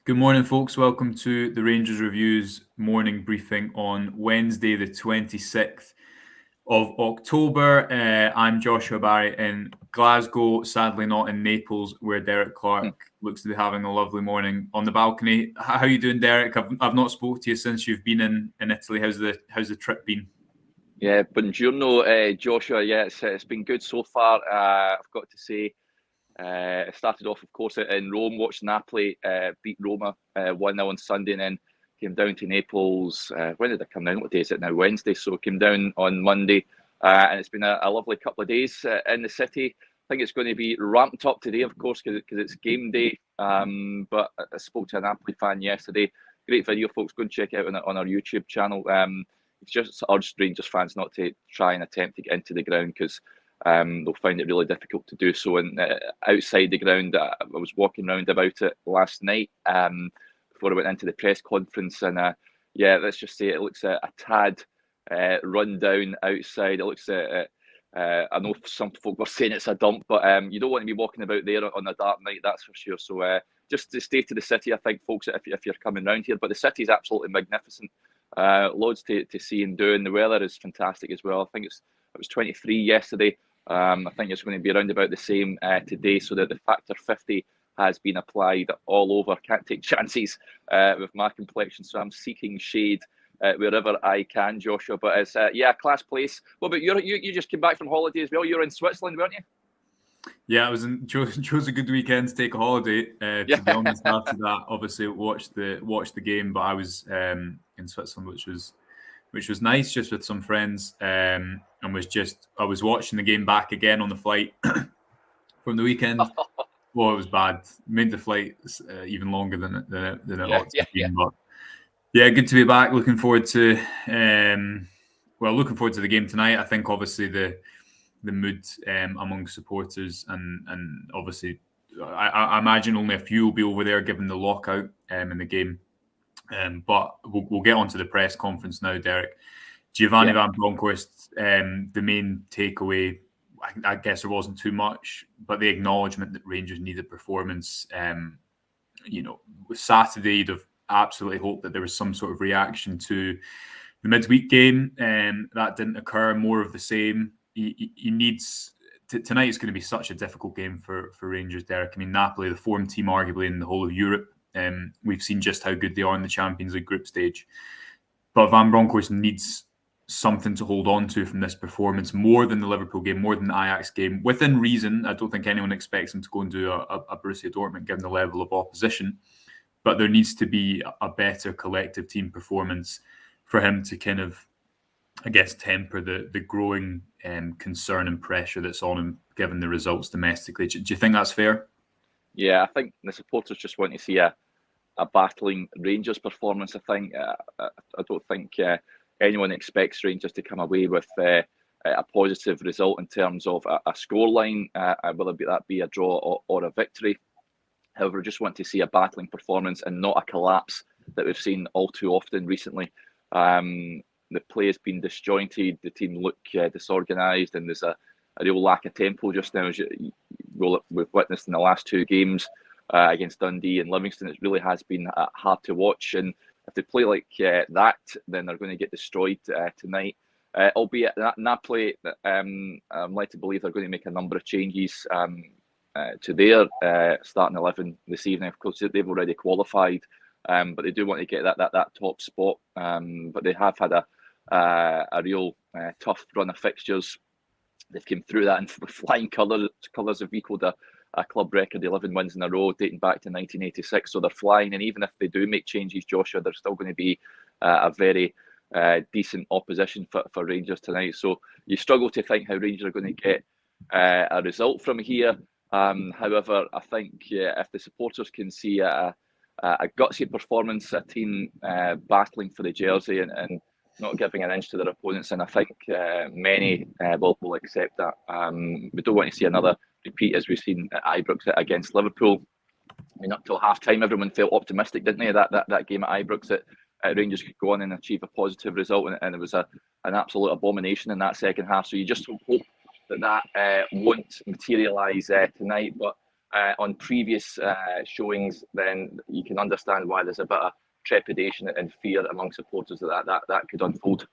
Good morning, folks. Welcome to the Rangers Reviews morning briefing on Wednesday, the 26th of October. I'm Joshua Barrie in Glasgow, sadly not in Naples, where Derek Clark looks to be having a lovely morning on the balcony. How are you doing, Derek? I've not spoke to you since you've been in Italy. How's the trip been? Yeah, buongiorno, Joshua. Yeah, it's been good so far. I've got to say, it started off, of course, in Rome. Watched Napoli beat Roma 1-0 on Sunday, and then came down to Naples. When did I come down? What day is it now? Wednesday. So came down on Monday, and it's been a lovely couple of days in the city. I think it's going to be ramped up today, of course, because it's game day. But I spoke to a Napoli fan yesterday. Great video, folks. Go and check it out on our YouTube channel. It's just urged Rangers fans not to try and attempt to get into the ground because they'll find it really difficult to do so. And outside the ground, I was walking around about it last night before I went into the press conference. And yeah, let's just say it looks a tad run down outside. It looks, I know some folk were saying it's a dump, but you don't want to be walking about there on a dark night, that's for sure. So just to stay to the city, I think, folks, if you're coming round here. But the city is absolutely magnificent. Loads to see and do, and the weather is fantastic as well. I think it was 23 yesterday. I think it's going to be around about the same today, so that the factor 50 has been applied all over. Can't take chances with my complexion, so I'm seeking shade wherever I can, Joshua. But it's class place. What about you just came back from holiday as well? You were in Switzerland, weren't you? Yeah, I was in chose a good weekend to take a holiday. To be honest, after that, obviously watched the game, but I was in Switzerland, which was nice, just with some friends, and I was watching the game back again on the flight from the weekend. Well, it was bad. Made the flight even longer than it ought to have been. But yeah, good to be back. Looking forward to the game tonight. I think obviously the mood among supporters and obviously I imagine only a few will be over there given the lockout in the game. But we'll get on to the press conference now, Derek. Giovanni Van Bronckhorst, the main takeaway, I guess there wasn't too much, but the acknowledgement that Rangers needed performance. Saturday, you'd have absolutely hoped that there was some sort of reaction to the midweek game, and that didn't occur. More of the same. He needs tonight is going to be such a difficult game for Rangers, Derek. I mean, Napoli, the form team arguably in the whole of Europe. We've seen just how good they are in the Champions League group stage. But Van Bronckhorst needs something to hold on to from this performance, more than the Liverpool game, more than the Ajax game. Within reason, I don't think anyone expects him to go and do a Borussia Dortmund given the level of opposition. But there needs to be a better collective team performance for him to kind of, I guess, temper the growing concern and pressure that's on him given the results domestically. Do you think that's fair? Yeah, I think the supporters just want to see a battling Rangers performance. I think I don't think anyone expects Rangers to come away with a positive result in terms of a scoreline, whether that be a draw or a victory. However, I just want to see a battling performance and not a collapse that we've seen all too often recently. The play has been disjointed, the team look disorganised, and there's a real lack of tempo just now, as we've witnessed in the last two games against Dundee and Livingston. It really has been hard to watch, and if they play like that, then they're going to get destroyed tonight. Albeit Napoli, I'm led to believe they're going to make a number of changes to their starting 11 this evening. Of course, they've already qualified, but they do want to get that top spot. But they have had a real tough run of fixtures. They've come through that in flying colours. Have equalled a club record 11 wins in a row dating back to 1986. So they're flying, and even if they do make changes, Joshua, they're still going to be a very decent opposition for Rangers tonight. So you struggle to think how Rangers are going to get a result from here. However, I think if the supporters can see a gutsy performance, a team battling for the jersey and not giving an inch to their opponents, and I think many will accept that. We don't want to see another repeat as we've seen at Ibrox against Liverpool. I mean, up till half time, everyone felt optimistic, didn't they? That game at Ibrox that Rangers could go on and achieve a positive result, and it was an absolute abomination in that second half. So you just hope that won't materialise tonight. But on previous showings, then you can understand why there's a bit of trepidation and fear among supporters that could unfold.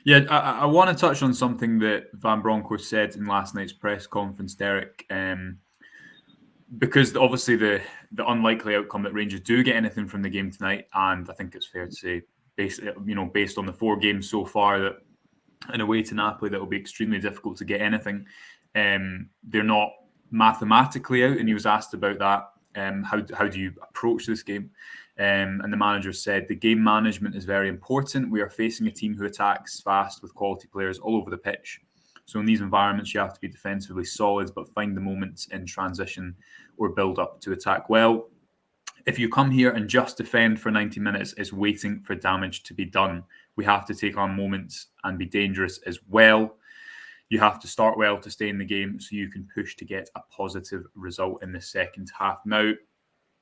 Yeah, I want to touch on something that Van Bronckhorst said in last night's press conference, Derek, because obviously the unlikely outcome that Rangers do get anything from the game tonight, and I think it's fair to say, based on the 4 games so far, that in away to Napoli, that will be extremely difficult to get anything. They're not mathematically out, and he was asked about that. How do you approach this game? And the manager said the game management is very important. We are facing a team who attacks fast with quality players all over the pitch. So in these environments, you have to be defensively solid, but find the moments in transition or build up to attack well. If you come here and just defend for 90 minutes, it's waiting for damage to be done. We have to take on moments and be dangerous as well. You have to start well to stay in the game so you can push to get a positive result in the second half. Now,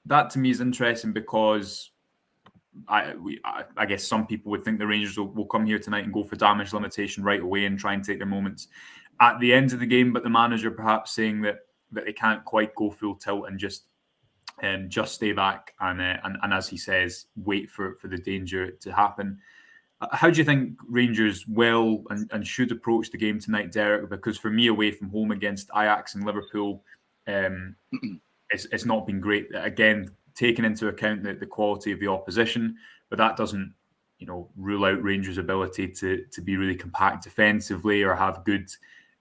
that to me is interesting because I guess some people would think the Rangers will come here tonight and go for damage limitation right away and try and take their moments at the end of the game. But the manager perhaps saying that they can't quite go full tilt and just stay back and as he says, wait for the danger to happen. How do you think Rangers will and should approach the game tonight, Derek? Because for me, away from home against Ajax and Liverpool, it's not been great. Again, taking into account the quality of the opposition, but that doesn't, rule out Rangers' ability to be really compact defensively or have good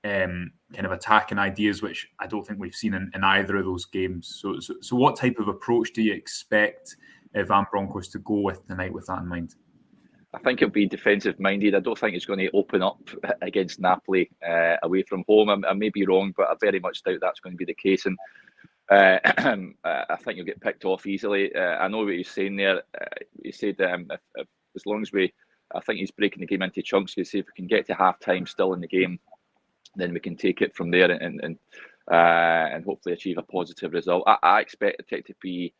kind of attacking ideas, which I don't think we've seen in either of those games. So what type of approach do you expect Van Bronckhorst to go with tonight with that in mind? I think it'll be defensive minded. I don't think it's going to open up against Napoli away from home. I may be wrong, but I very much doubt that's going to be the case. And I think you'll get picked off easily. I know what he's saying there. He said if, as long as I think he's breaking the game into chunks. He said if we can get to half time still in the game, then we can take it from there and hopefully achieve a positive result. I expect it to be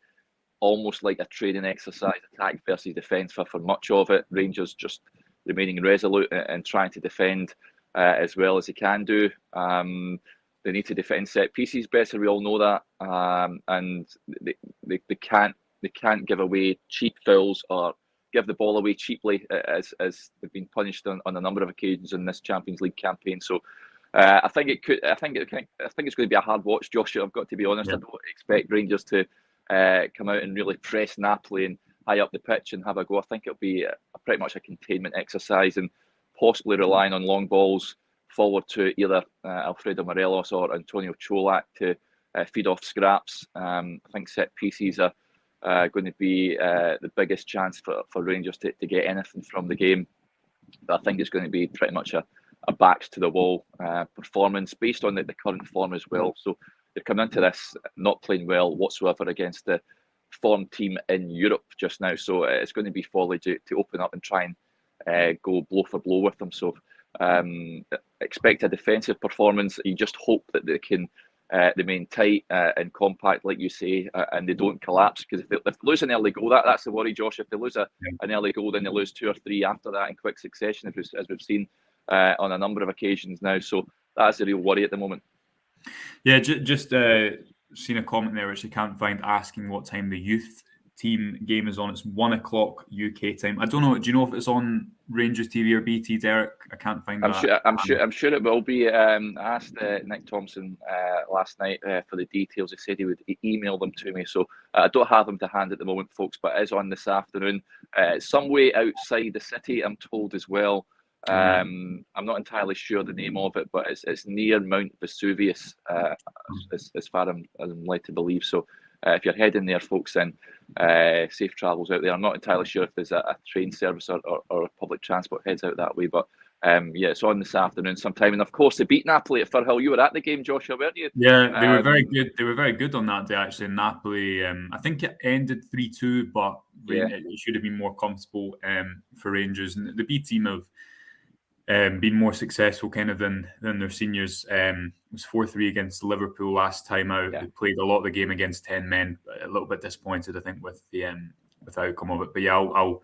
almost like a training exercise, attack versus defence for much of it. Rangers just remaining resolute and trying to defend as well as they can do. They need to defend set pieces better. We all know that, and they can't give away cheap fouls or give the ball away cheaply as they've been punished on a number of occasions in this Champions League campaign. So. I think it's going to be a hard watch, Joshua. I've got to be honest. Yeah. I don't expect Rangers to come out and really press Napoli and high up the pitch and have a go. I think it'll be pretty much a containment exercise and possibly relying on long balls forward to either Alfredo Morelos or Antonio Cholak to feed off scraps. I think set pieces are going to be the biggest chance for Rangers to get anything from the game. But I think it's going to be pretty much a backs to the wall performance based on the current form as well. So they're coming into this not playing well whatsoever against the form team in Europe just now. So it's going to be folly to open up and try and go blow for blow with them. So expect a defensive performance. You just hope that they can remain tight and compact, like you say, and they don't collapse. Because if they lose an early goal, that's the worry, Josh. If they lose an early goal, then they lose 2 or 3 after that in quick succession, as we've seen on a number of occasions now. So that's a real worry at the moment. Yeah, just seen a comment there which I can't find asking what time the youth team game is on. It's 1 o'clock UK time. I don't know. Do you know if it's on Rangers TV or BT, Derek? I can't find that. I'm sure it will be. I asked Nick Thompson last night for the details. He said he would email them to me. So I don't have them to hand at the moment, folks, but it is on this afternoon. Some way outside the city, I'm told as well. I'm not entirely sure the name of it, but it's near Mount Vesuvius, as far as I'm led to believe. So if you're heading there, folks, then safe travels out there. I'm not entirely sure if there's a train service or public transport heads out that way, but yeah, it's on this afternoon sometime. And of course, they beat Napoli at Firhill. You were at the game, Joshua, weren't you? Yeah, they were very good. They were very good on that day, actually. Napoli, I think it ended 3-2, but it should have been more comfortable for Rangers. And the B team have been more successful kind of than their seniors. It was 4-3 against Liverpool last time out. They played a lot of the game against 10 men. A little bit disappointed, I think, with the outcome of it. But yeah, I'll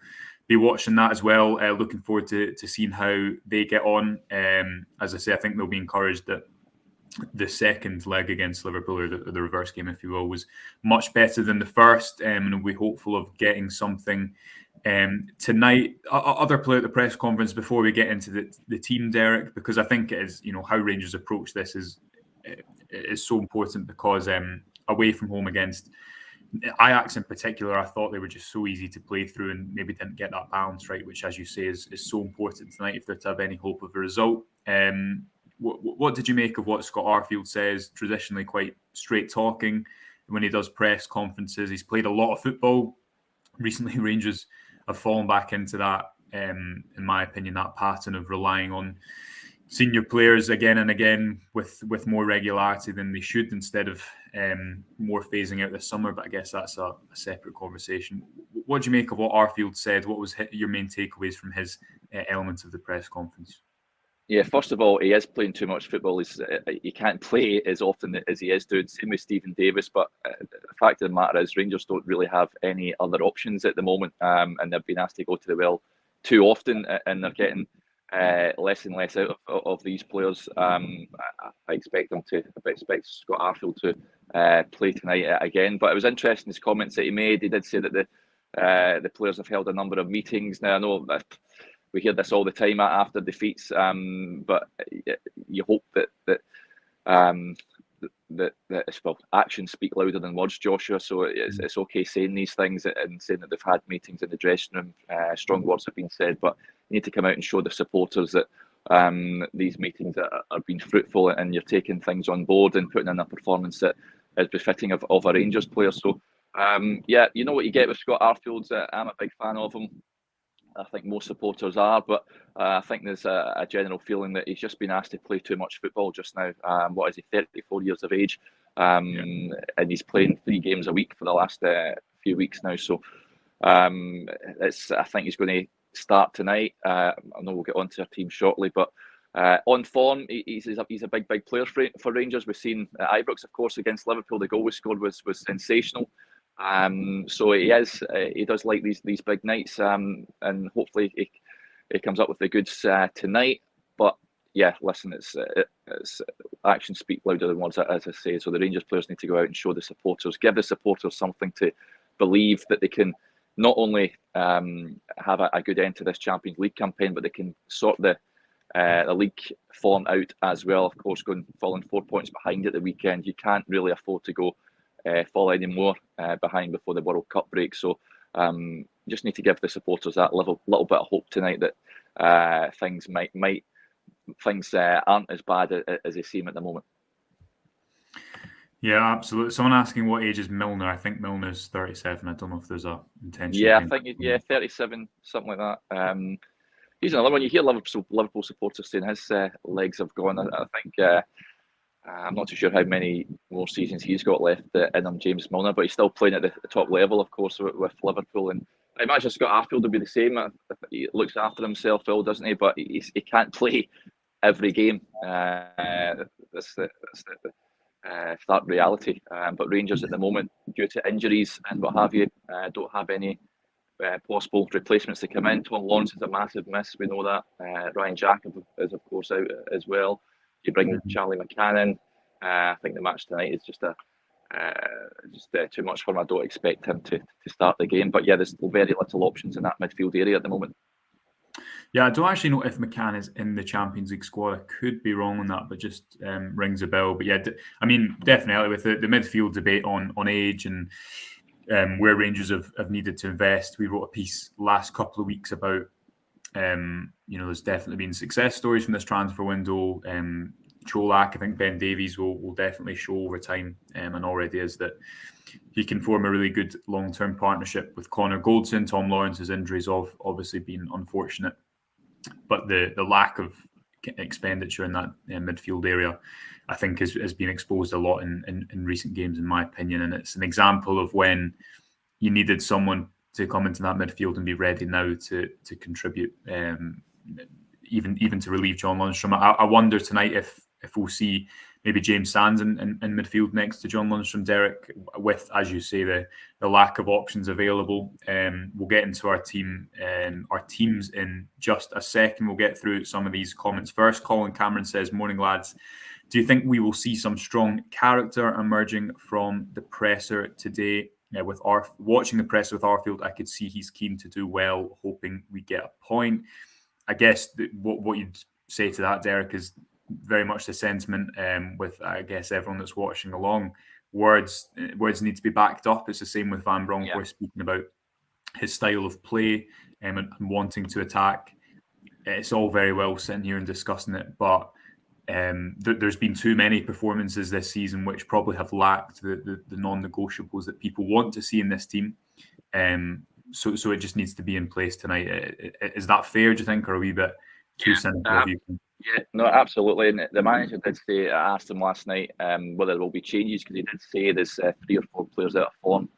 be watching that as well. Looking forward to seeing how they get on. As I say, I think they'll be encouraged that the second leg against Liverpool, or the reverse game, if you will, was much better than the first, and we're hopeful of getting something tonight. Other player at the press conference before we get into the team, Derek, because I think it is, how Rangers approach this is so important, because away from home against Ajax in particular, I thought they were just so easy to play through and maybe didn't get that balance right, which, as you say, is so important tonight if they're to have any hope of a result. What did you make of what Scott Arfield says? Traditionally quite straight talking when he does press conferences. He's played a lot of football. Recently, Rangers have fallen back into that, in my opinion, that pattern of relying on senior players again and again with more regularity than they should, instead of more phasing out this summer. But I guess that's a separate conversation. What do you make of what Arfield said? What was your main takeaways from his elements of the press conference? Yeah, first of all, he is playing too much football. He can't play as often as he is doing. Same with Stephen Davis. But the fact of the matter is, Rangers don't really have any other options at the moment, and they've been asked to go to the well too often, and they're getting less and less out of these players. I expect Scott Arfield to play tonight again. But it was interesting, his comments that he made. He did say that the players have held a number of meetings. Now, I know that we hear this all the time after defeats, but you hope that actions speak louder than words, Joshua. So it's okay saying these things and saying that they've had meetings in the dressing room. Strong words have been said, but you need to come out and show the supporters that these meetings are being fruitful, and you're taking things on board and putting in a performance that is befitting of a Rangers player. So you know what you get with Scott Arfield. I'm a big fan of him. I think most supporters are, but I think there's a general feeling that he's just been asked to play too much football just now. What is he, 34 years of age? And he's playing 3 games a week for the last few weeks now. So I think he's going to start tonight. I know we'll get on to our team shortly, but on form, he's a big player for Rangers. We've seen at Ibrox, of course, against Liverpool. The goal we scored was sensational. So he does like these big nights, and hopefully he comes up with the goods tonight. But yeah, listen, it's actions speak louder than words, as I say. So the Rangers players need to go out and show the supporters, give the supporters something to believe that they can not only have a good end to this Champions League campaign, but they can sort the league form out as well. Of course, falling 4 points behind at the weekend, you can't really afford to go fall any more behind before the World Cup break. So just need to give the supporters that little bit of hope tonight that things aren't as bad as they seem at the moment. Yeah, absolutely. Someone asking what age is Milner. I think Milner's 37. I don't know if there's a intention. Yeah, I think 37, something like that. He's another one. You hear Liverpool supporters saying his legs have gone. I think I'm not too sure how many more seasons he's got left in him, James Milner, but he's still playing at the top level, of course, with Liverpool. And I imagine Scott Arfield will be the same. He looks after himself well, doesn't he? But he can't play every game. That's the start reality. But Rangers at the moment, due to injuries and what have you, don't have any possible replacements to come in. Tom Lawrence is a massive miss. We know that. Ryan Jacob is, of course, out as well. You bring in Charlie McCann in. I think the match tonight is just too much for him. I don't expect him to start the game. But yeah, there's very little options in that midfield area at the moment. Yeah, I don't actually know if McCann is in the Champions League squad. I could be wrong on that, but just rings a bell. But yeah, I mean, definitely with the midfield debate on age and where Rangers have needed to invest. We wrote a piece last couple of weeks about there's definitely been success stories from this transfer window. Cholak, I think Ben Davies will definitely show over time, and already is, that he can form a really good long-term partnership with Connor Goldson. Tom Lawrence's injuries have obviously been unfortunate, but the lack of expenditure in that midfield area, I think, has been exposed a lot in recent games, in my opinion. And it's an example of when you needed someone to come into that midfield and be ready now to contribute, even to relieve John Lundstram. I wonder tonight if we'll see maybe James Sands in midfield next to John Lundstram, Derek, with, as you say, the lack of options available. We'll get into our teams in just a second. We'll get through some of these comments first. Colin Cameron says, "Morning, lads. Do you think we will see some strong character emerging from the presser today? With watching the presser with Arfield, I could see he's keen to do well, hoping we get a point. I guess what you'd say to that, Derek, is very much the sentiment with, I guess, everyone that's watching along. Words need to be backed up. It's the same with Van Bronckhorst speaking about his style of play and wanting to attack. It's all very well sitting here and discussing it, but there's been too many performances this season which probably have lacked the non-negotiables that people want to see in this team. So it just needs to be in place tonight. Is that fair, do you think, or a wee bit too cynical of you? Yeah, no, absolutely. And the manager did say, I asked him last night whether there will be changes, because he did say there's 3 or 4 players out of form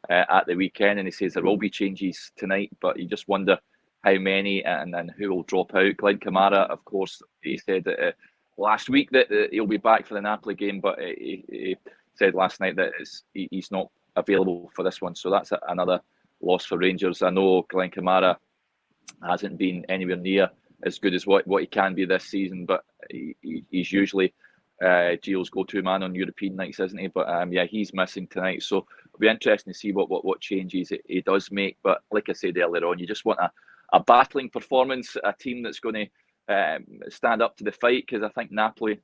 at the weekend, and he says there will be changes tonight, but you just wonder how many and then who will drop out. Glenn Kamara, of course, he said that last week that he'll be back for the Napoli game, but he said last night that he's not available for this one, so that's another loss for Rangers. I know Glenn Kamara hasn't been anywhere near as good as what he can be this season, but he's usually Gio's go-to man on European nights, isn't he? But he's missing tonight, so it'll be interesting to see what changes he does make. But like I said earlier on, you just want a battling performance, a team that's going to stand up to the fight, because I think Napoli,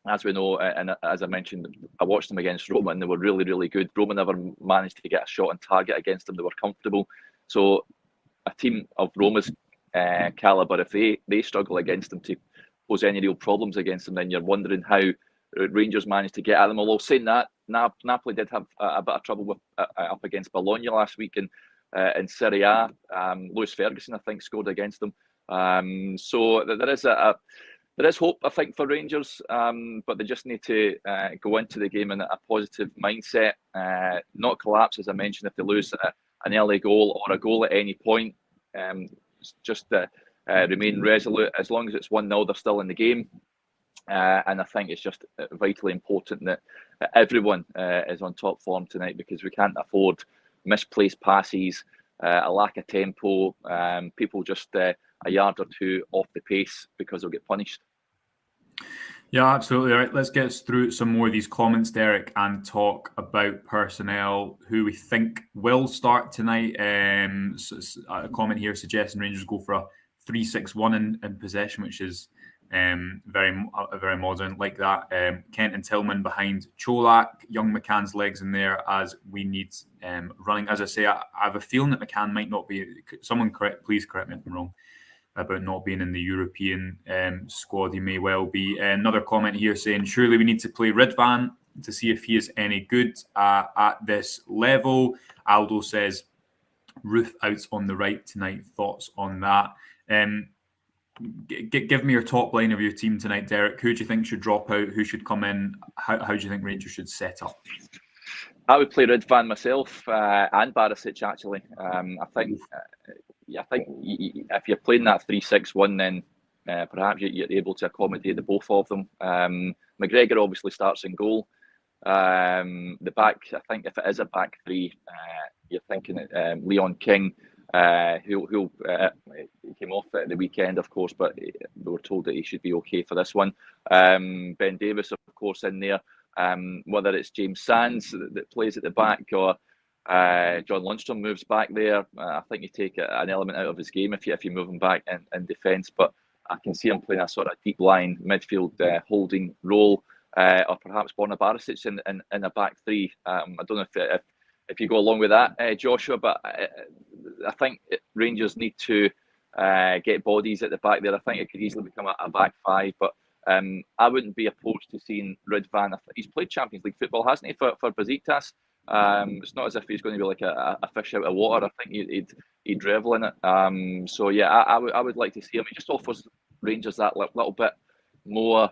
as we know, and as I mentioned, I watched them against Roma and they were really, really good. Roma never managed to get a shot on target against them. They were comfortable. So a team of Roma's calibre, if they struggle against them to pose any real problems against them, then you're wondering how Rangers managed to get at them. Although saying that, Napoli did have a bit of trouble with up against Bologna last week in Serie A. Lewis Ferguson, I think, scored against them. So there is hope, I think, for Rangers, but they just need to go into the game in a positive mindset, not collapse, as I mentioned, if they lose an early goal or a goal at any point. Just remain resolute. As long as it's 1-0, they're still in the game. And I think it's just vitally important that everyone is on top form tonight, because we can't afford misplaced passes, a lack of tempo, people just a yard or two off the pace because they'll get punished. Yeah, absolutely. All right, let's get through some more of these comments, Derek, and talk about personnel, who we think will start tonight. So a comment here suggesting Rangers go for a 3-6-1 in possession, which is very modern, like that. Kent and Tillman behind Cholak. Young McCann's legs in there, as we need running. As I say, I have a feeling that McCann might not be. Someone please correct me if I'm wrong about not being in the European squad. He may well be. Another comment here saying, surely we need to play Ridvan to see if he is any good at this level. Aldo says, Ruth out on the right tonight. Thoughts on that? Give me your top line of your team tonight, Derek. Who do you think should drop out? Who should come in? How do you think Rangers should set up? I would play Ridvan myself and Barisic, actually. I think if you're playing that 3-6-1, then perhaps you're able to accommodate the both of them. McGregor obviously starts in goal. The back, I think if it is a back three, you're thinking Leon King, who came off at the weekend, of course, but we were told that he should be okay for this one. Ben Davis, of course, in there. Whether it's James Sands that plays at the back or John Lundstrom moves back there, I think you take an element out of his game if you move him back in defence. But I can see him playing a sort of deep line midfield holding role, or perhaps Borna Barisic in a back three. I don't know if you go along with that, Joshua, but I think Rangers need to get bodies at the back there. I think it could easily become a back five, but I wouldn't be opposed to seeing Ridvan. He's played Champions League football, hasn't he, for Besiktas? It's not as if he's going to be like a fish out of water. I think he'd revel in it. So yeah, I would like to see him. He just offers Rangers that little bit more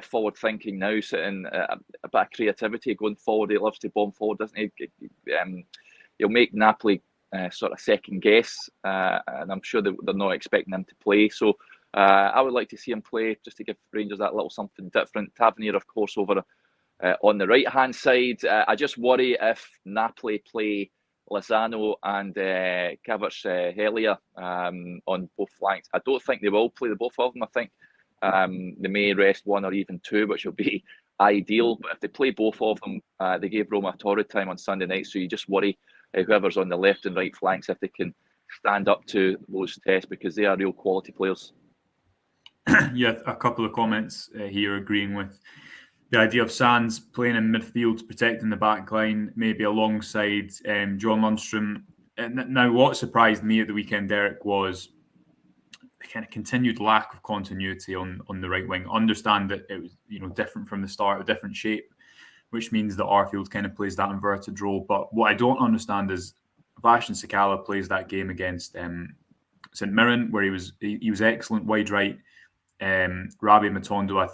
forward thinking now, sitting a bit of creativity going forward. He loves to bomb forward, doesn't he? He'll make Napoli sort of second guess, and I'm sure they're not expecting him to play. So I would like to see him play just to give Rangers that little something different. Tavernier, of course, over on the right-hand side. I just worry if Napoli play Lozano and Kvaratskhelia on both flanks. I don't think they will play the both of them. I think They may rest one or even two, which will be ideal. But if they play both of them, they gave Roma torrid time on Sunday night, so you just worry whoever's on the left and right flanks if they can stand up to those tests, because they are real quality players. Yeah, a couple of comments here agreeing with the idea of Sands playing in midfield, protecting the back line, maybe alongside John Lundstram. Now, what surprised me at the weekend, Derek, was the kind of continued lack of continuity on the right wing. Understand that it was different from the start, a different shape, which means that Arfield kind of plays that inverted role. But what I don't understand is Bastian Sakala plays that game against St Mirren, where he was excellent wide right. Rabbi Matondo, I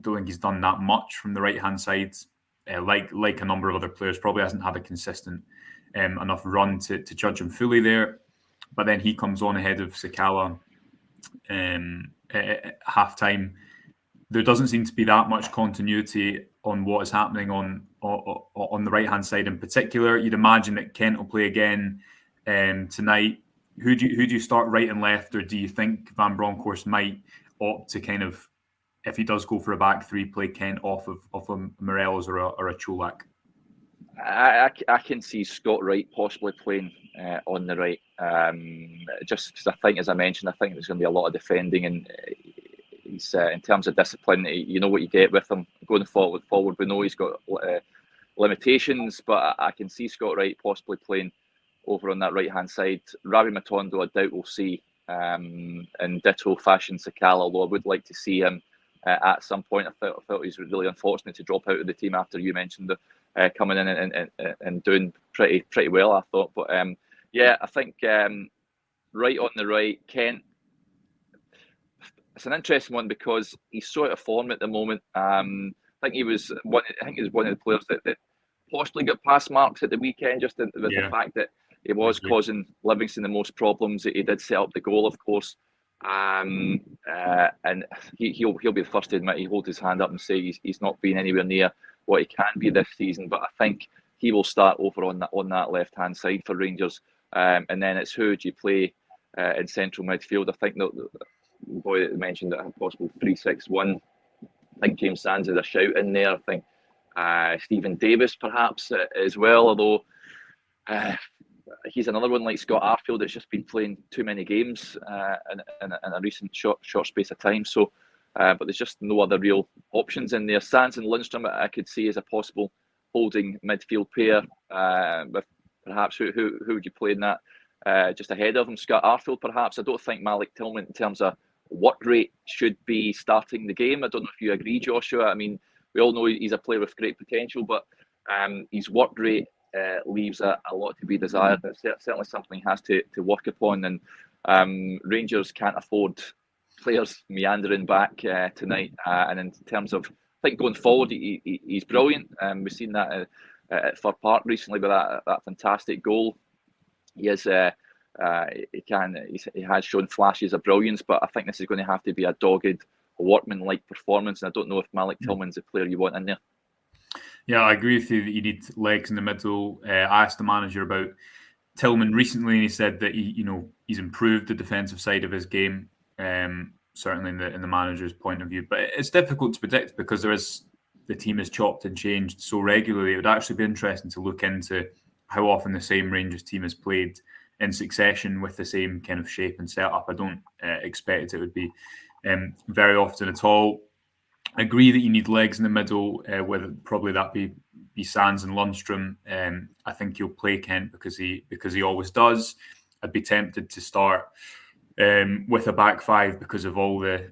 don't think he's done that much from the right hand side. Like a number of other players, probably hasn't had a consistent enough run to judge him fully there. But then he comes on ahead of Sakala at half time. There doesn't seem to be that much continuity on what is happening on the right hand side in particular. You'd imagine that Kent will play again tonight. Who do you start right and left, or do you think Van Bronckhorst might opt to kind of, if he does go for a back three, play Kent off of a Morelos or a Cholak? I can see Scott Wright possibly playing on the right, just because I think, as I mentioned, I think there's going to be a lot of defending, and he's in terms of discipline, you know what you get with him going forward. We know he's got limitations, but I can see Scott Wright possibly playing over on that right hand side. Rabbi Matondo, I doubt we'll see in ditto fashion Sakala, although I would like to see him at some point. I felt he's really unfortunate to drop out of the team after you mentioned coming in and doing pretty well, I thought. But yeah, I think right on the right, Kent. It's an interesting one because he's so out of form at the moment. I think he was one of the players that possibly got past marks at the weekend, just with the fact that he was causing Livingston the most problems. He did set up the goal, of course, and he'll be the first to admit, he hold his hand up and say he's not been anywhere near what he can be this season. But I think he will start over on that left hand side for Rangers, and then it's who do you play in central midfield. I think the boy that mentioned that possible 3-6-1. I think James Sands has a shout in there. I think Stephen Davis perhaps as well, although he's another one like Scott Arfield that's just been playing too many games in a recent short space of time. So, but there's just no other real options in there. Sands and Lundstram I could see as a possible holding midfield pair. With perhaps who would you play in that? Just ahead of him, Scott Arfield perhaps. I don't think Malik Tillman, in terms of work rate, should be starting the game. I don't know if you agree, Joshua. I mean, we all know he's a player with great potential, but his work rate leaves a lot to be desired. That's certainly something he has to work upon, and Rangers can't afford players meandering back tonight. And in terms of, I think going forward, he's brilliant. We've seen that at Fir Park recently with that fantastic goal. He is. He has shown flashes of brilliance, but I think this is going to have to be a dogged, workman-like performance. And I don't know if Malik Tillman's the player you want in there. Yeah, I agree with you that you need legs in the middle. I asked the manager about Tillman recently, and he said that he's improved the defensive side of his game, certainly in the manager's point of view. But it's difficult to predict because the team is chopped and changed so regularly. It would actually be interesting to look into how often the same Rangers team has played in succession with the same kind of shape and setup. I don't expect it would be very often at all. I agree that you need legs in the middle, whether probably that be Sands and Lundstram. I think you'll play Kent because he always does. I'd be tempted to start with a back five because of all the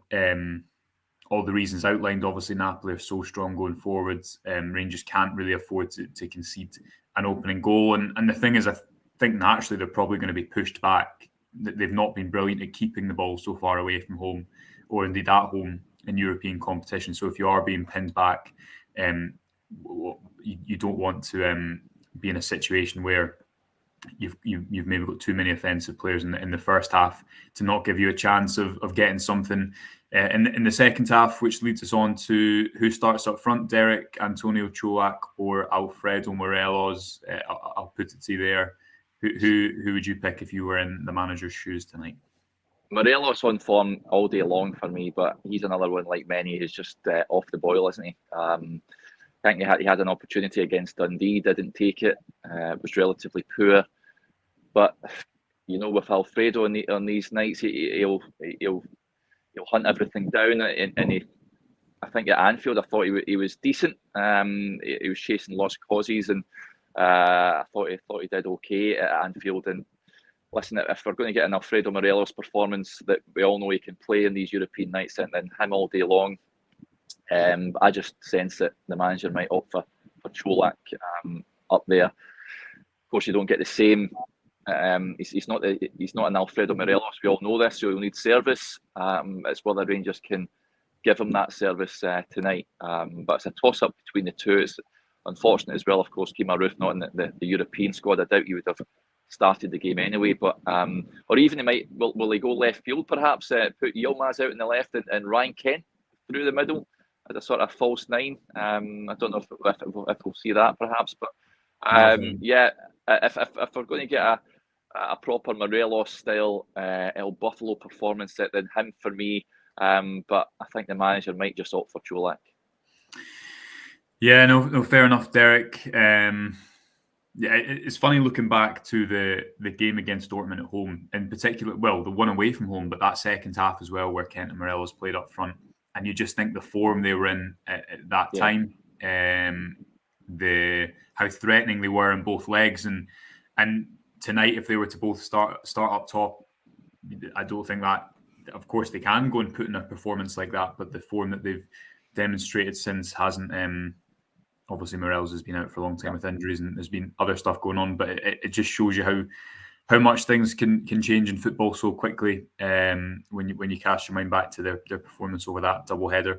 reasons outlined. Obviously, Napoli are so strong going forwards. Rangers can't really afford to concede an opening goal. And the thing is, I think naturally they're probably going to be pushed back. They've not been brilliant at keeping the ball so far away from home, or indeed at home in European competition. So if you are being pinned back, you don't want to be in a situation where you've maybe got too many offensive players in the first half to not give you a chance of getting something in the second half, which leads us on to who starts up front: Derek, Antonio Cholak, or Alfredo Morelos. I'll put it to you there. Who would you pick if you were in the manager's shoes tonight? Morelos on form all day long for me, but he's another one like many who's just off the boil, isn't he? I think he had an opportunity against Dundee, didn't take it. Was relatively poor, but with Alfredo on these nights, he'll hunt everything down, and I think at Anfield, I thought he was decent. He was chasing lost causes, and I thought he did okay at Anfield. And listen, if we're going to get an Alfredo Morelos performance that we all know he can play in these European nights, and him all day long, I just sense that the manager might opt for Čolak up there. Of course, you don't get the same. He's not an Alfredo Morelos. We all know this, so he'll need service. It's whether Rangers can give him that service tonight. But it's a toss-up between the two. It's unfortunate as well, of course, Kemar Roofe not in the European squad. I doubt he would have started the game anyway. But or even will he go left field perhaps? Put Yilmaz out in the left and Ryan Kent through the middle as a sort of false nine. I don't know if we'll see that perhaps, but yeah, if we're going to get a proper Morelos style El Buffalo performance, then him for me. But I think the manager might just opt for Čolak. Yeah, no, fair enough, Derek. Yeah, it's funny looking back to the game against Dortmund at home, in particular. Well, the one away from home, but that second half as well, where Kent and Morelos played up front, and you just think the form they were in at that time, how threatening they were in both legs, and tonight, if they were to both start up top, I don't think that. Of course, they can go and put in a performance like that, but the form that they've demonstrated since hasn't. Obviously, Morelos has been out for a long time with injuries, and there's been other stuff going on. But it just shows you how much things can change in football so quickly when you cast your mind back to their performance over that doubleheader.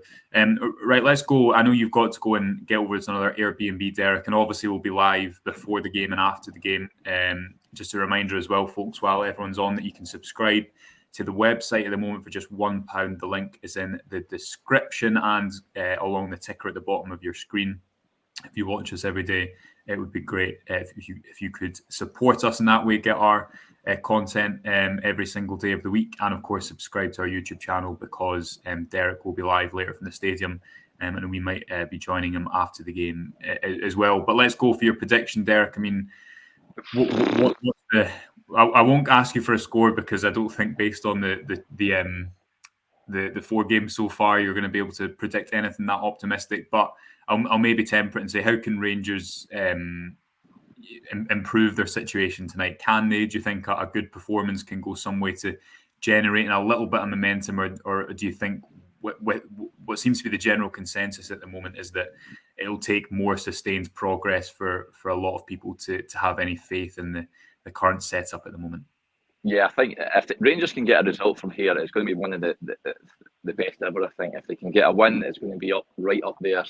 Right, let's go. I know you've got to go and get over to another Airbnb, Derek, and obviously we'll be live before the game and after the game. Just a reminder as well, folks, while everyone's on, that you can subscribe to the website at the moment for just £1. The link is in the description and along the ticker at the bottom of your screen. If you watch us every day, it would be great if you could support us in that way, get our content every single day of the week, and of course subscribe to our YouTube channel, because Derek will be live later from the stadium, and we might be joining him after the game as well. But let's go for your prediction, Derek. I mean, what's I won't ask you for a score, because I don't think, based on the four games so far, you're going to be able to predict anything that optimistic. But I'll maybe temper it and say, how can Rangers improve their situation tonight? Can they? Do you think a good performance can go some way to generating a little bit of momentum, or do you think what seems to be the general consensus at the moment is that it'll take more sustained progress for a lot of people to have any faith in the current setup at the moment? Yeah, I think if the Rangers can get a result from here, it's going to be one of the best ever. I think if they can get a win, it's going to be right up there.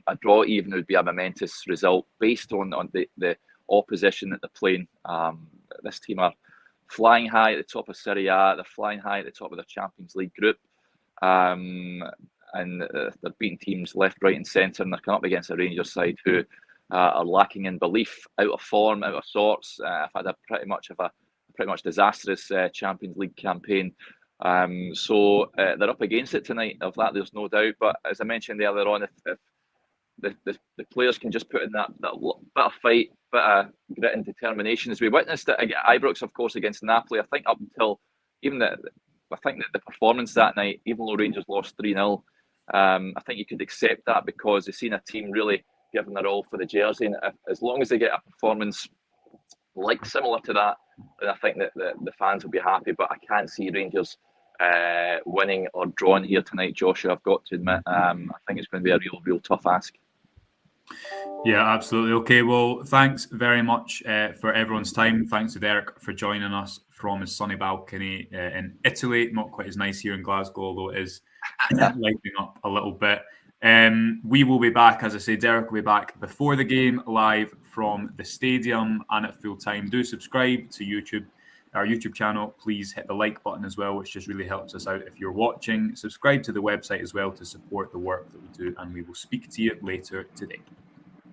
A draw even would be a momentous result based on the opposition that they're playing. This team are flying high at the top of Serie A. They're flying high at the top of their Champions League group. And they're beating teams left, right and centre, and they're coming up against a Rangers side who are lacking in belief, out of form, out of sorts. I've had a pretty much disastrous Champions League campaign. So they're up against it tonight. Of that, there's no doubt. But as I mentioned earlier on, if the players can just put in that bit of fight, bit of grit and determination, as we witnessed it at Ibrox, of course, against Napoli. I think up until even the performance that night, even though Rangers lost 3-0, I think you could accept that, because they've seen a team really giving their all for the jersey. And as long as they get a performance similar to that, then I think that the fans will be happy. But I can't see Rangers winning or drawing here tonight, Joshua. I've got to admit, I think it's going to be a real tough ask. Yeah, absolutely. Okay, well, thanks very much for everyone's time. Thanks to Derek for joining us from his sunny balcony in Italy. Not quite as nice here in Glasgow, although it is lighting up a little bit. We will be back, as I say, Derek will be back before the game, live from the stadium and at full time. Do subscribe to our YouTube channel. Please hit the like button as well, which just really helps us out if you're watching. Subscribe to the website as well to support the work that we do, and we will speak to you later today.